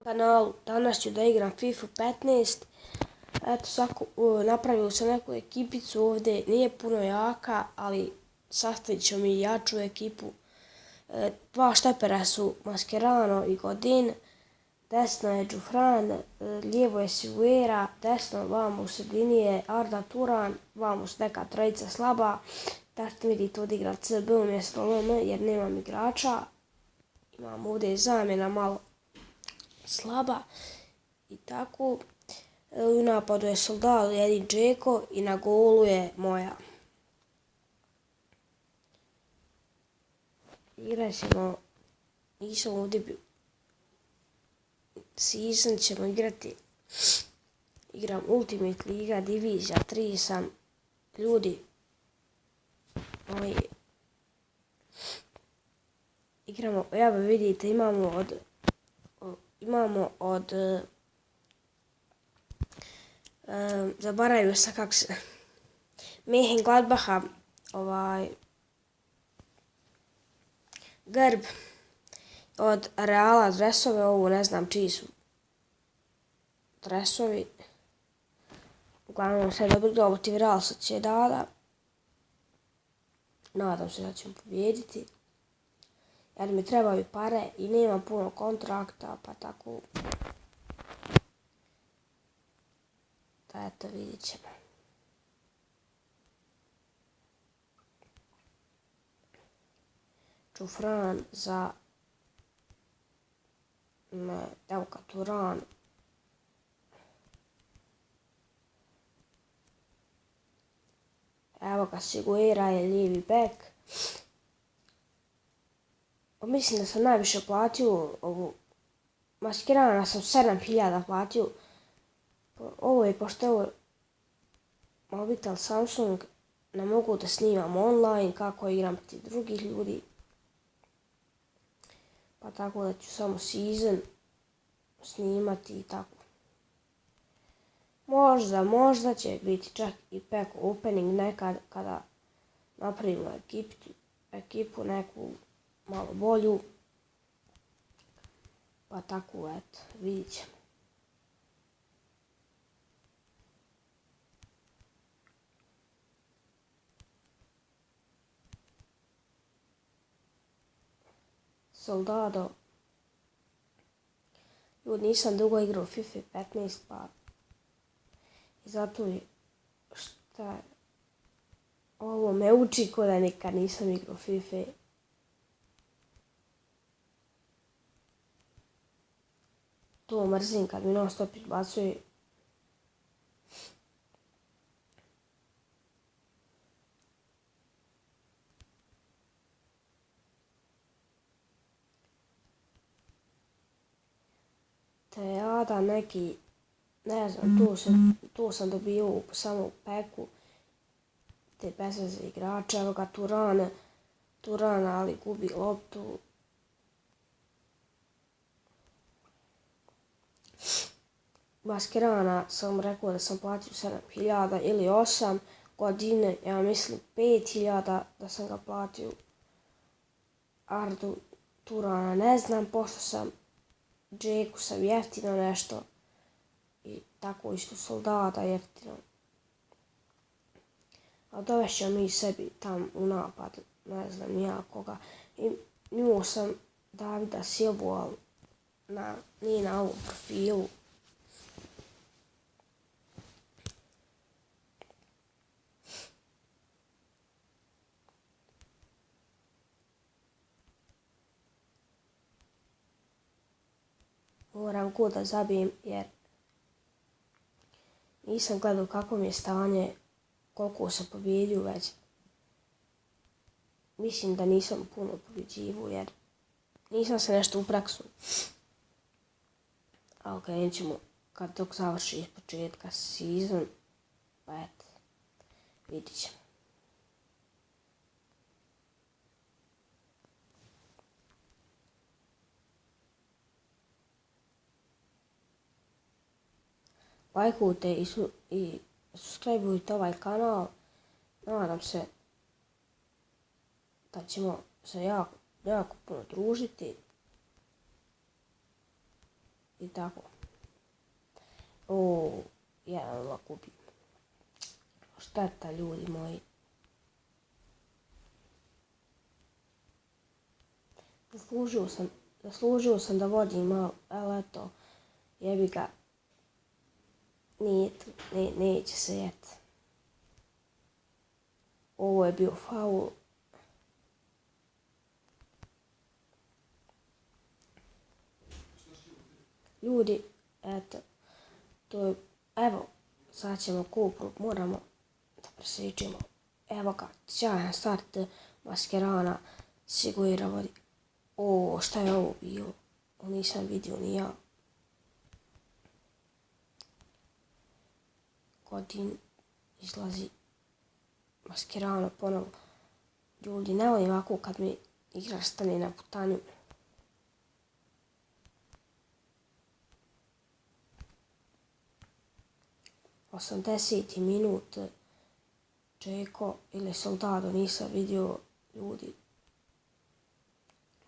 kanalu. Danas ću da igram FIFA 15. Eto, napravio sam neku ekipicu ovdje, nije puno jaka, ali sastavit ćemo mi jaču ekipu. Dva štepera su Mascherano i Godin, desno je Džufran, lijevo je Siguera, desno vamo u sredini je Arda Turan, vamo su neka trojica slaba. Tako vidite odigra CB umjesto LM jer nemam igrača. Imam ovdje zamjena malo slaba i tako. U napadu je Soldado, Edin Džeko i na golu je Moja. Igrat ćemo, nisam ovdje bio, season ćemo igrati, igram Ultimate Liga, Divizija 3 sam, ljudi, igramo, evo vidite, imamo od zaboravio sam kako se, Mönchengladbacha, grb, od Reala dresove, ovo ne znam čiji su dresovi. Uglavnom sve dobro protiv Real Sociedada. Nadam se da ćemo pobijediti. Jer mi trebaju pare i nemam puno kontrakta, pa tako. Da eto, vidjet ćemo. Džufran za Devka Turan. Evo ga, Siguera je lijevi bek. Mislim da sam najviše platio ovu Mascherana, sam 7000 platio. Ovo je, pošto ovo mobitel Samsung, ne mogu da snimam online kako igram protiv drugih ljudi. Pa tako da ću samo season snimati i tako. Možda će biti čak i pack opening nekad kada napravimo ekipu neku malo bolju. Pa tako eto, vidit ćemo. Soldado. Ljudi, nisam dugo igrao FIFA 15, pa i zato je šta ovo me uči ko da nikad nisam igrao FIFA. To mrzim kad mi non stop izbacuje. Teada neki, ne znam, tu sam dobio samo u peku te bezveze igrače. Evo ga Turan, ali gubi loptu. Mascherana sam rekao da sam platio 7000 ili 8 godine, ja mislim 5000 da sam ga platio. Ardu Turana ne znam, pošto sam Džeku sam jeftino nešto i tako isto Soldada jeftino. A dovešćemo mi sebi tam u napad, ne znam nija koga. I imao sam Davida Silvu, ali nije na ovom profilu. Moram gol da zabijem jer nisam gledao kako mi je stanje, koliko sam pobjedio već. Mislim da nisam puno pobjeđivao jer nisam se nešto u praksu. Ali krenut ćemo kad dok završi iz početka season, pa eto, vidit ćemo. Lajkujte i subscribeujte ovaj kanal. Nadam se da ćemo se jako puno družiti. i tako. O, 1:0 gubi. Šteta, ljudi moji. Zaslužio sam da vodim malo, ali eto, jebi ga, neće se jet. Ovo je bio faul. Ljudi, eto, to je, evo, sad ćemo Kupru, moramo da presličimo. Evo ga, sjajan start Mascherana, Seguira vodi. O, šta je ovo bilo? Nisam vidio ni ja. Godin izlazi Mascherano ponovo. Ljudi, ne volim ovako kad mi igrač stane na putanju. Osamdeseti minut. Čeko ili Soldado, nisam vidio, ljudi.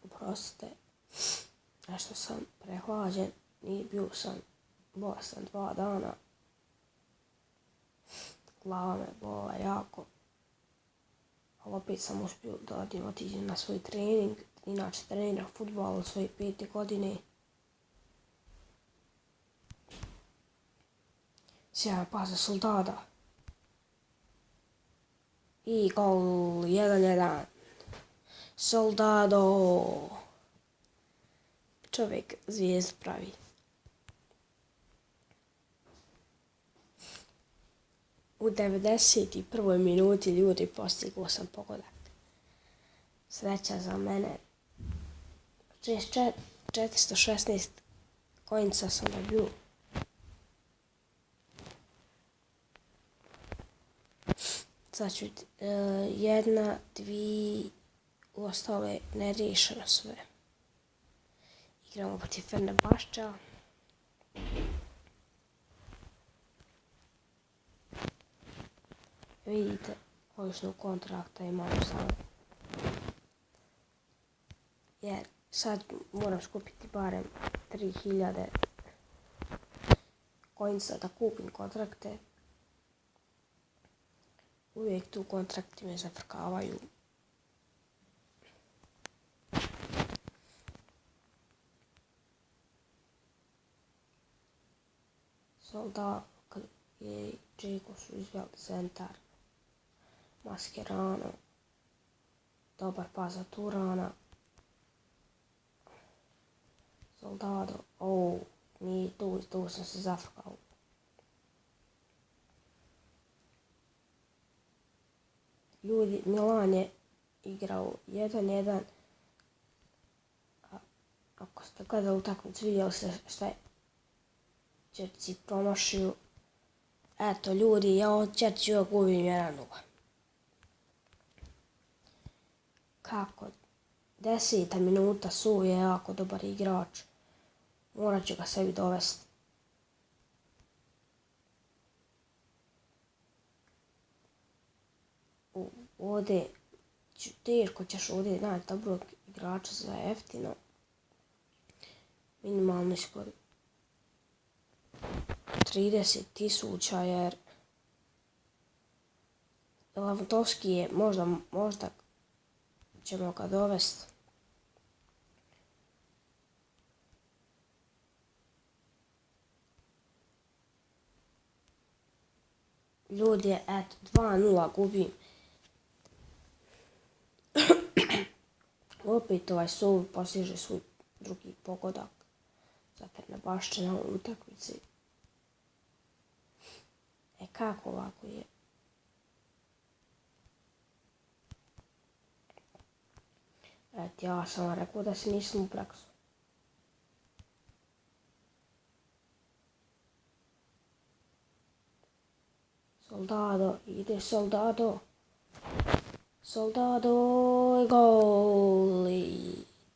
Oprostite, nešto sam prehlađen, bio sam bolestan 2 dana. Glava me bola jako, ali opet sam uspio da otići na svoj trening. Inače treniram fudbal od svoje 5. godine. Sjajan pas za Soldada. I gol 1:1. Soldado. Čovjek zvijezdu pravi. U 91. minuti, ljudi, postigao sam pogodak. Sreća za mene. 416 koinca sam dobio. Sad ću 1, 2, ostale neriješeno sve. Igramo protiv Fenerbahčea. Vidite koliko kontrakta imamo samo. Jer sad moram skupiti barem 3000 koinca da kupim kontrakte. Uvijek tu kontrakti me zafrkavaju. Soldado i Čeko su izveli centar. Mascherano. Dobar pas za Turana. Soldado. O, nije tu sam se zafrkao. Ljudi, Milan je igrao 1:1. Ako ste gledali utakmicu, vidjeli ste šta je Čerci promašio. Eto, ljudi, ja od Čerci uvijek gubim 1:0. Kako? 10. minuta, Su je jako dobar igrač. Morat ću ga sebi dovesti. Ovdje, teško ćeš ovdje naći dobrog igrača za jeftino. Minimalno skoro 30.000 jer Lewandowski je možda ćemo ga dovesti. Ljudi, eto, 2:0 gubim. Opet ovaj Sov postiže svoj drugi pogodak za Fenerbahče na ovoj utakmici. Kako ovako je? Eto, ja sam vam rekao da se nisam u praksu. Soldado, ide Soldado. Soldado i gol.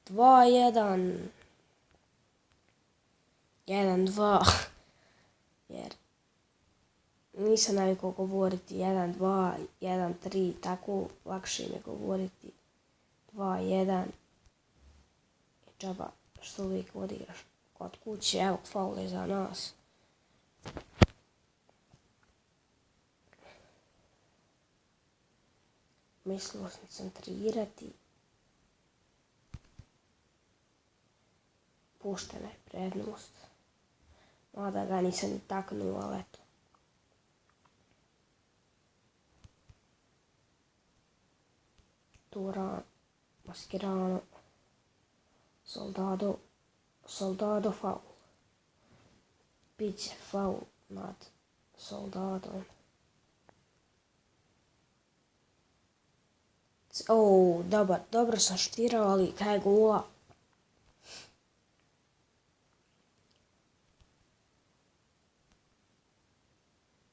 2:1. 1:2. Jer nisam navikao govoriti 1:2, 1:3, tako lakše mi je govoriti 2:1. I džaba što uvijek odigraš kod kuće, evo faul je za nas. Mislilo sam centrirati. Puštena je prednost. Mada ga nisam ni taknuo, ali eto. Turan, Mascherano, Soldado faul. Biće faul nad Soldadom. Dobro sam šutirao, ali kraj gola.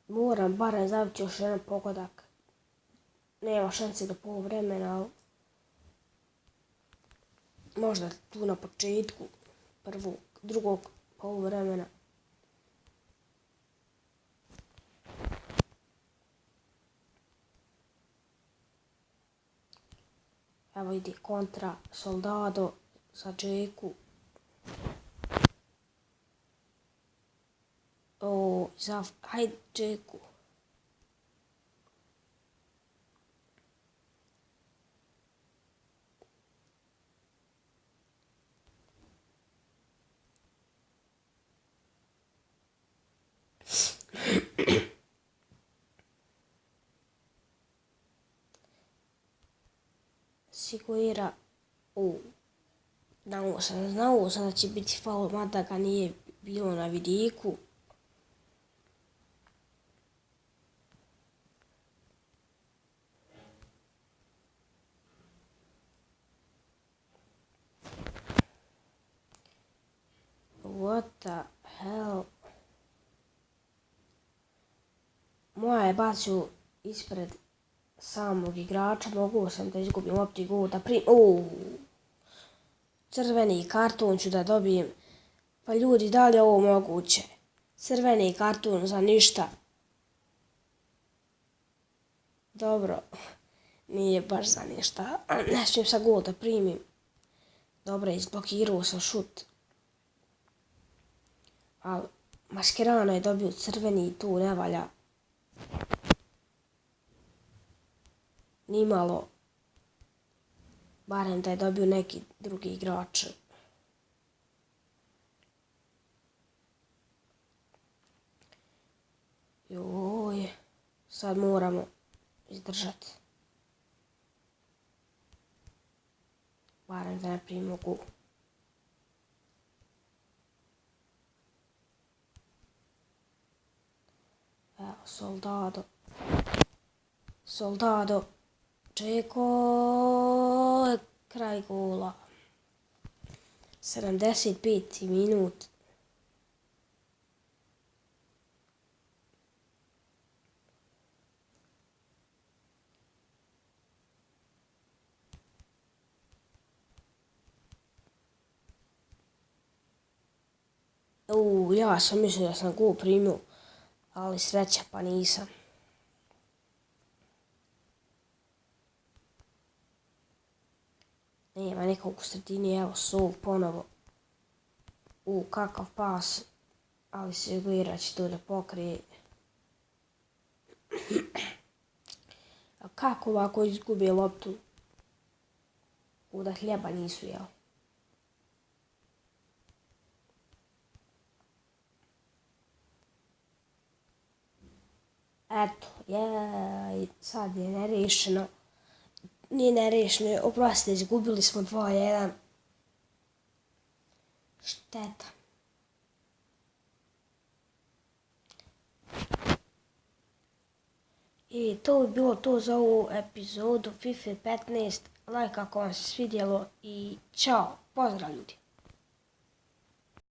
Moram barem zabiti još jedan pogodak. Nema šanse do poluvremena, ali možda tu na početku drugog poluvremena. Evo ide kontra Soldado za Džeku. Hajde Džeku. Sigurira. Znao sam da će biti faul, mada ga nije bilo na vidiku. What the hell? Moja je bacio ispred samog igrača, mogu sam da izgubim loptu i gol da crveni karton ću da dobijem. Pa ljudi, da li je ovo moguće? Crveni karton za ništa. Dobro, nije baš za ništa. Ne smijem sa gol da primim. Dobro, izblokirao sam šut. Ali Mascherano je dobio crveni i tu ne valja. Nimalo. Barem da je dobio neki drugi igrač. Joj, sad moramo izdržati. Barem da ne primimo gol. Evo, Soldado. Džeko, kraj gola. 75. minut. Ja sam mislio da sam gol primio, ali sreća pa nisam. Nema nekog u sredini, evo Sol ponovo. Kakav pas, ali Sigurira će to da pokrije. A kako ovako izgubije loptu? Da hljeba nisu jeli. Eto, sad je nerešeno. Nije nerešeno, oprostite, izgubili smo 2-1. Šteta. I to bi bilo to za ovu epizodu FIFA 15. Like ako vam se svidjelo i čao, pozdrav ljudi.